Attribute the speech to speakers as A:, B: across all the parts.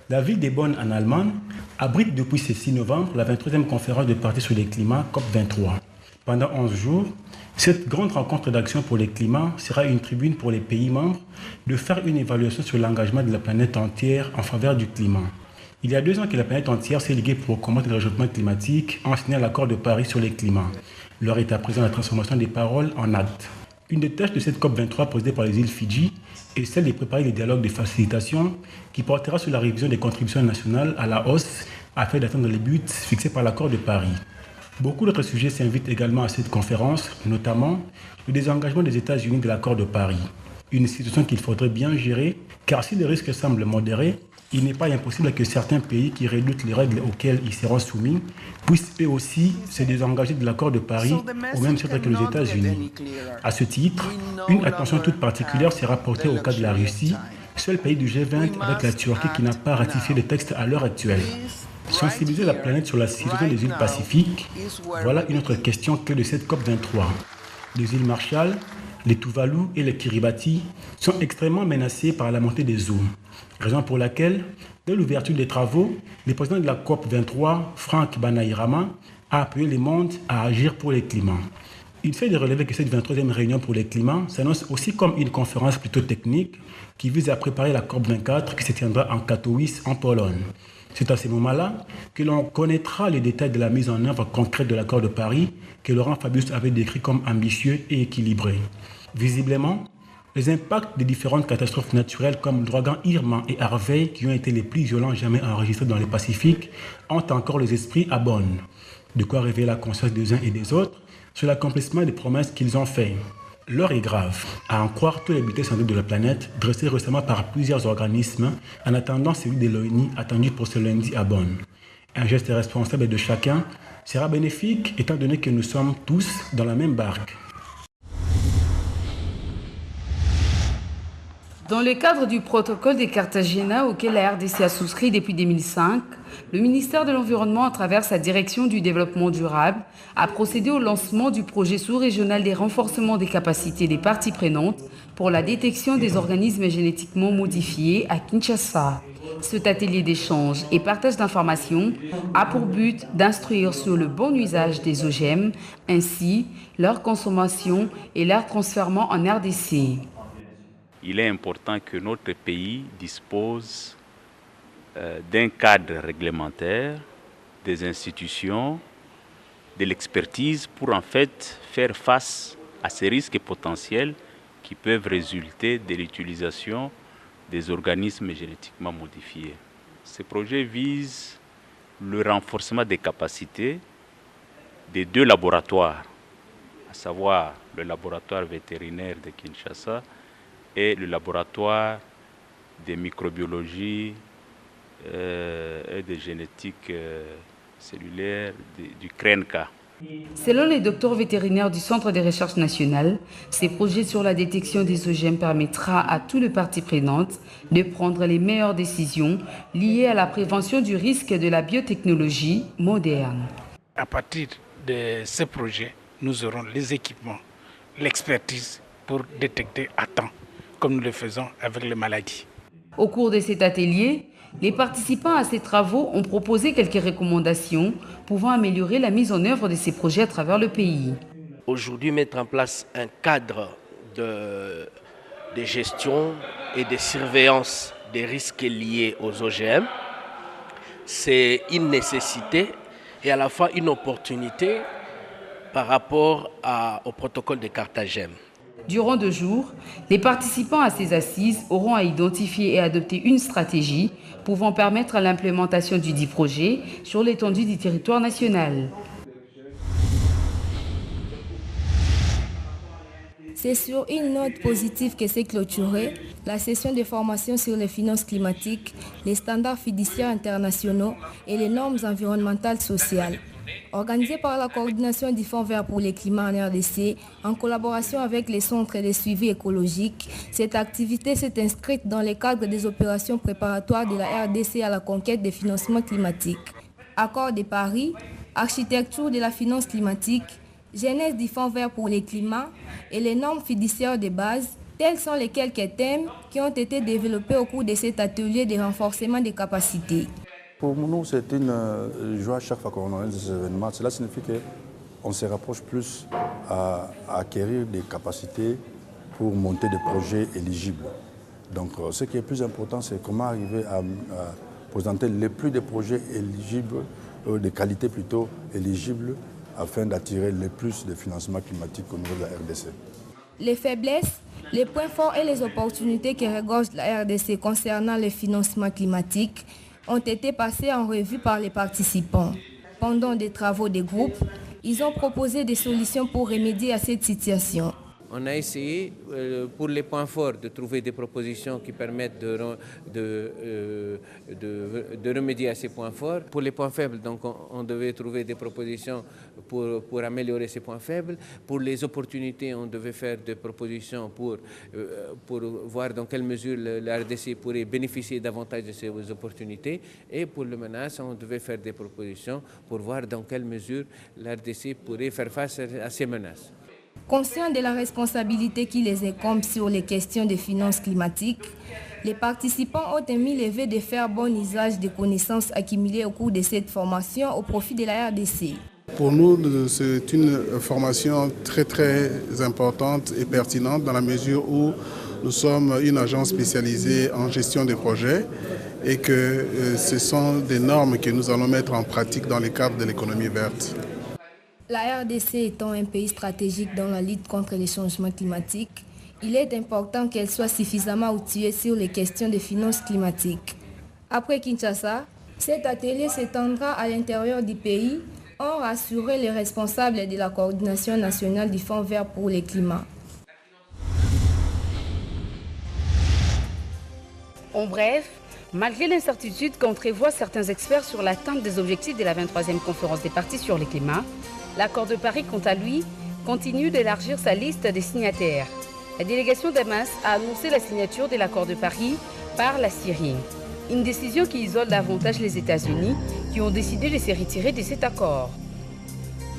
A: La ville de Bonn en Allemagne abrite depuis ce 6 novembre la 23e conférence de parties sur le climat COP23. Pendant 11 jours, cette grande rencontre d'action pour le climat sera une tribune pour les pays membres de faire une évaluation sur l'engagement de la planète entière en faveur du climat. Il y a 2 ans que la planète entière s'est liguée pour combattre le réchauffement climatique en signant l'accord de Paris sur le climat. L'heure est à présent la transformation des paroles en actes. Une des tâches de cette COP23 posée par les îles Fidji est celle de préparer les dialogues de facilitation qui portera sur la révision des contributions nationales à la hausse afin d'atteindre les buts fixés par l'accord de Paris. Beaucoup d'autres sujets s'invitent également à cette conférence, notamment le désengagement des États-Unis de l'accord de Paris. Une situation qu'il faudrait bien gérer, car si les risques semblent modérés, il n'est pas impossible que certains pays qui redoutent les règles auxquelles ils seront soumis puissent eux aussi se désengager de l'accord de Paris au même titre que les États-Unis. À ce titre, une attention toute particulière sera portée au cas de la Russie, seul pays du G20 avec la Turquie qui n'a pas ratifié le texte à l'heure actuelle. Sensibiliser la planète sur la situation des îles Pacifiques, voilà une autre question clé de cette COP23. Les îles Marshall, les Tuvalu et les Kiribati sont extrêmement menacées par la montée des eaux. Raison pour laquelle, dès l'ouverture des travaux, le président de la COP23, Frank Bainimarama, a appelé le monde à agir pour le climat. Il fait de relever que cette 23e réunion pour le climat s'annonce aussi comme une conférence plutôt technique qui vise à préparer la COP24 qui se tiendra en Katowice, en Pologne. C'est à ce moment-là que l'on connaîtra les détails de la mise en œuvre concrète de l'accord de Paris que Laurent Fabius avait décrit comme ambitieux et équilibré. Visiblement, les impacts des différentes catastrophes naturelles comme l'ouragan Irma et Harvey, qui ont été les plus violents jamais enregistrés dans le Pacifique, ont encore les esprits à bonne. De quoi réveiller la conscience des uns et des autres sur l'accomplissement des promesses qu'ils ont faites. L'heure est grave, à en croire tous les bulletins santé de la planète, dressés récemment par plusieurs organismes, en attendant celui de l'ONU attendu pour ce lundi à Bonn. Un geste responsable de chacun sera bénéfique étant donné que nous sommes tous dans la même barque.
B: Dans le cadre du protocole de Cartagena auquel la RDC a souscrit depuis 2005, le ministère de l'Environnement, à travers sa direction du développement durable, a procédé au lancement du projet sous-régional des renforcements des capacités des parties prenantes pour la détection des organismes génétiquement modifiés à Kinshasa. Cet atelier d'échange et partage d'informations a pour but d'instruire sur le bon usage des OGM, ainsi leur consommation et leur transfert en RDC.
C: Il est important que notre pays dispose d'un cadre réglementaire, des institutions, de l'expertise pour en fait faire face à ces risques potentiels qui peuvent résulter de l'utilisation des organismes génétiquement modifiés. Ce projet vise le renforcement des capacités des 2 laboratoires, à savoir le laboratoire vétérinaire de Kinshasa et le laboratoire de microbiologie et de génétique cellulaire du CRENCA.
B: Selon les docteurs vétérinaires du Centre de recherche nationale, ces projets sur la détection des OGM permettra à toutes les parties prenantes de prendre les meilleures décisions liées à la prévention du risque de la biotechnologie moderne.
D: À partir de ce projet, nous aurons les équipements, l'expertise pour détecter à temps, comme nous le faisons avec les maladies.
B: Au cours de cet atelier, les participants à ces travaux ont proposé quelques recommandations pouvant améliorer la mise en œuvre de ces projets à travers le pays.
E: Aujourd'hui, mettre en place un cadre de gestion et de surveillance des risques liés aux OGM, c'est une nécessité et à la fois une opportunité par rapport au protocole de Cartagena.
B: Durant 2 jours, les participants à ces assises auront à identifier et adopter une stratégie pouvant permettre l'implémentation du dit projet sur l'étendue du territoire national.
F: C'est sur une note positive que s'est clôturée la session de formation sur les finances climatiques, les standards fiduciaires internationaux et les normes environnementales sociales. Organisée par la coordination du Fonds vert pour le climat en RDC, en collaboration avec les centres de suivi écologique, cette activité s'est inscrite dans le cadre des opérations préparatoires de la RDC à la conquête des financements climatiques. Accord de Paris, architecture de la finance climatique, genèse du Fonds vert pour le climat et les normes fiduciaires de base Tels sont les quelques thèmes qui ont été développés au cours de cet atelier de renforcement des capacités.
G: Pour nous, c'est une joie chaque fois qu'on organise ces événements. Cela signifie qu'on se rapproche plus à acquérir des capacités pour monter des projets éligibles. Donc, ce qui est plus important, c'est comment arriver à présenter le plus de projets éligibles, de qualité plutôt éligibles, afin d'attirer le plus de financement climatique au niveau de la RDC.
F: Les faiblesses, les points forts et les opportunités qui regorgent la RDC concernant le financement climatique ont été passés en revue par les participants. Pendant des travaux de groupe, ils ont proposé des solutions pour remédier à cette situation.
H: On a essayé, pour les points forts, de trouver des propositions qui permettent de remédier à ces points forts. Pour les points faibles, donc, on devait trouver des propositions pour améliorer ces points faibles. Pour les opportunités, on devait faire des propositions pour voir dans quelle mesure la RDC pourrait bénéficier davantage de ces opportunités. Et pour les menaces, on devait faire des propositions pour voir dans quelle mesure la RDC pourrait faire face à ces menaces.
F: Conscients de la responsabilité qui les incombe sur les questions de finances climatiques, les participants ont émis le vœu de faire bon usage des connaissances accumulées au cours de cette formation au profit de la RDC.
I: Pour nous, c'est une formation très importante et pertinente dans la mesure où nous sommes une agence spécialisée en gestion des projets et que ce sont des normes que nous allons mettre en pratique dans le cadre de l'économie verte.
F: La RDC étant un pays stratégique dans la lutte contre les changements climatiques, il est important qu'elle soit suffisamment outillée sur les questions de finances climatiques. Après Kinshasa, cet atelier s'étendra à l'intérieur du pays, ont rassuré les responsables de la coordination nationale du Fonds vert pour le climat.
B: En bref, malgré l'incertitude qu'entrevoient certains experts sur l'atteinte des objectifs de la 23e conférence des parties sur le climat, l'accord de Paris, quant à lui, continue d'élargir sa liste des signataires. La délégation d'Hamas a annoncé la signature de l'accord de Paris par la Syrie. Une décision qui isole davantage les États-Unis, qui ont décidé de se retirer de cet accord.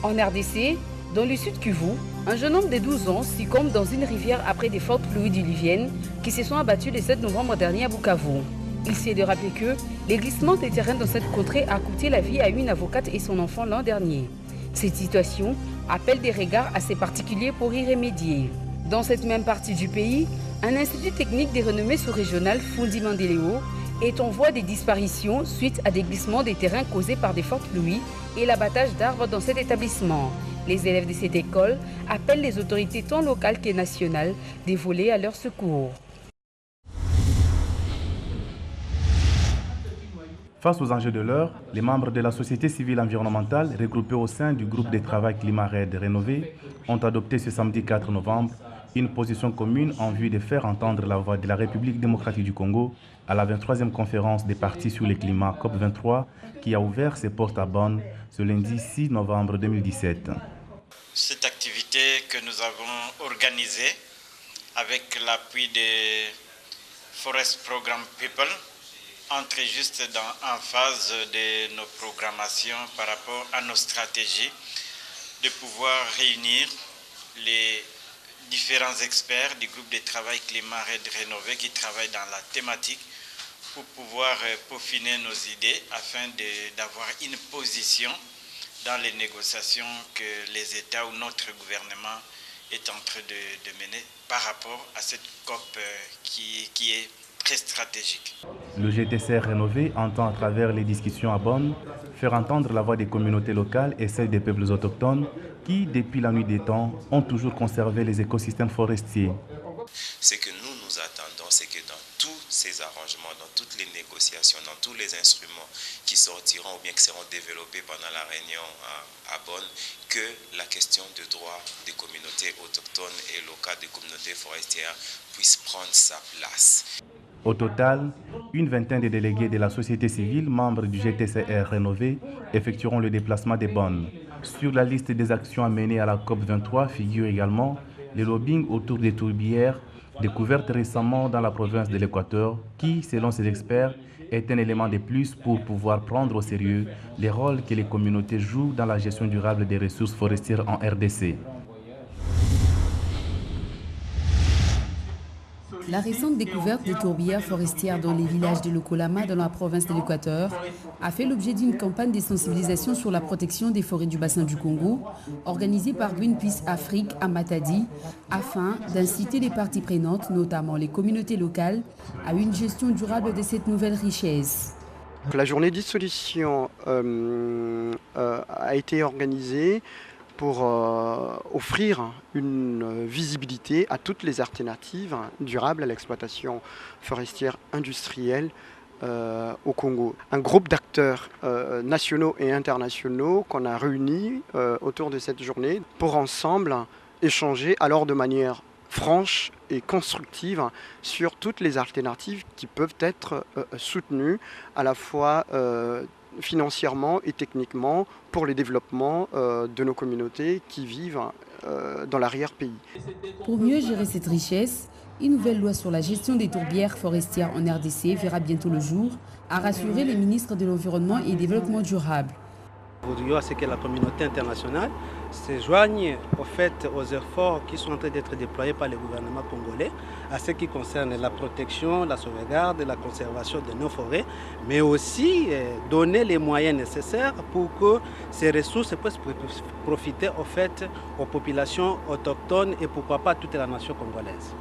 B: En RDC, dans le sud Kivu, un jeune homme de 12 ans succombe dans une rivière après des fortes pluies diluviennes qui se sont abattues le 7 novembre dernier à Bukavu. Il s'est de rappeler que les glissements des terrains dans cette contrée a coûté la vie à une avocate et son enfant l'an dernier. Cette situation appelle des regards assez particuliers pour y remédier. Dans cette même partie du pays, un institut technique de renommée sous-régionale, Fundi Mandeleo, est en voie de disparition suite à des glissements des terrains causés par des fortes pluies et l'abattage d'arbres dans cet établissement. Les élèves de cette école appellent les autorités tant locales que nationales de voler à leur secours.
A: Face aux enjeux de l'heure, les membres de la société civile environnementale regroupés au sein du groupe de travail Climat RED Rénové ont adopté ce samedi 4 novembre une position commune en vue de faire entendre la voix de la République démocratique du Congo à la 23e conférence des partis sur le climat COP23 qui a ouvert ses portes à Bonn ce lundi 6 novembre 2017.
J: Cette activité que nous avons organisée avec l'appui des Forest Program People entre juste en phase de nos programmations par rapport à nos stratégies, de pouvoir réunir les différents experts du groupe de travail Climat RED Rénové qui travaillent dans la thématique pour pouvoir peaufiner nos idées afin d'avoir une position dans les négociations que les États ou notre gouvernement est en train de mener par rapport à cette COP qui est très stratégique.
A: Le GTCR Rénové entend à travers les discussions à Bonn faire entendre la voix des communautés locales et celle des peuples autochtones qui, depuis la nuit des temps, ont toujours conservé les écosystèmes forestiers.
K: Ce que nous attendons, c'est que dans tous ces arrangements, dans toutes les négociations, dans tous les instruments qui sortiront ou bien qui seront développés pendant la réunion à Bonn, que la question de droit des communautés autochtones et locales, des communautés forestières puisse prendre sa place.
A: Au total, une vingtaine de délégués de la société civile, membres du GTCR Rénové, effectueront le déplacement de Bonn. Sur la liste des actions à mener à la COP23 figure également le lobbying autour des tourbières, découvertes récemment dans la province de l'Équateur, qui, selon ces experts, est un élément de plus pour pouvoir prendre au sérieux les rôles que les communautés jouent dans la gestion durable des ressources forestières en RDC.
B: La récente découverte de tourbières forestières dans les villages de Lokolama dans la province de l'Équateur a fait l'objet d'une campagne de sensibilisation sur la protection des forêts du bassin du Congo, organisée par Greenpeace Afrique à Matadi, afin d'inciter les parties prenantes, notamment les communautés locales, à une gestion durable de cette nouvelle richesse.
L: La journée dissolution a été organisée pour offrir une visibilité à toutes les alternatives durables à l'exploitation forestière industrielle au Congo. Un groupe d'acteurs nationaux et internationaux qu'on a réunis autour de cette journée pour ensemble échanger alors de manière franche et constructive sur toutes les alternatives qui peuvent être soutenues à la fois financièrement et techniquement pour le développement de nos communautés qui vivent dans l'arrière-pays.
B: Pour mieux gérer cette richesse, une nouvelle loi sur la gestion des tourbières forestières en RDC verra bientôt le jour, a rassuré les ministres de l'Environnement et du Développement durable.
M: Nous voudrions que la communauté internationale se joigne aux efforts qui sont en train d'être déployés par le gouvernement congolais à ce qui concerne la protection, la sauvegarde et la conservation de nos forêts, mais aussi donner les moyens nécessaires pour que ces ressources puissent profiter aux populations autochtones et pourquoi pas à toute la nation congolaise.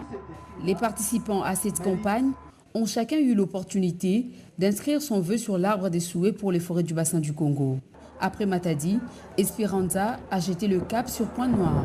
B: Les participants à cette campagne ont chacun eu l'opportunité d'inscrire son vœu sur l'arbre des souhaits pour les forêts du bassin du Congo. Après Matadi, Esperanza a jeté le cap sur Pointe Noire.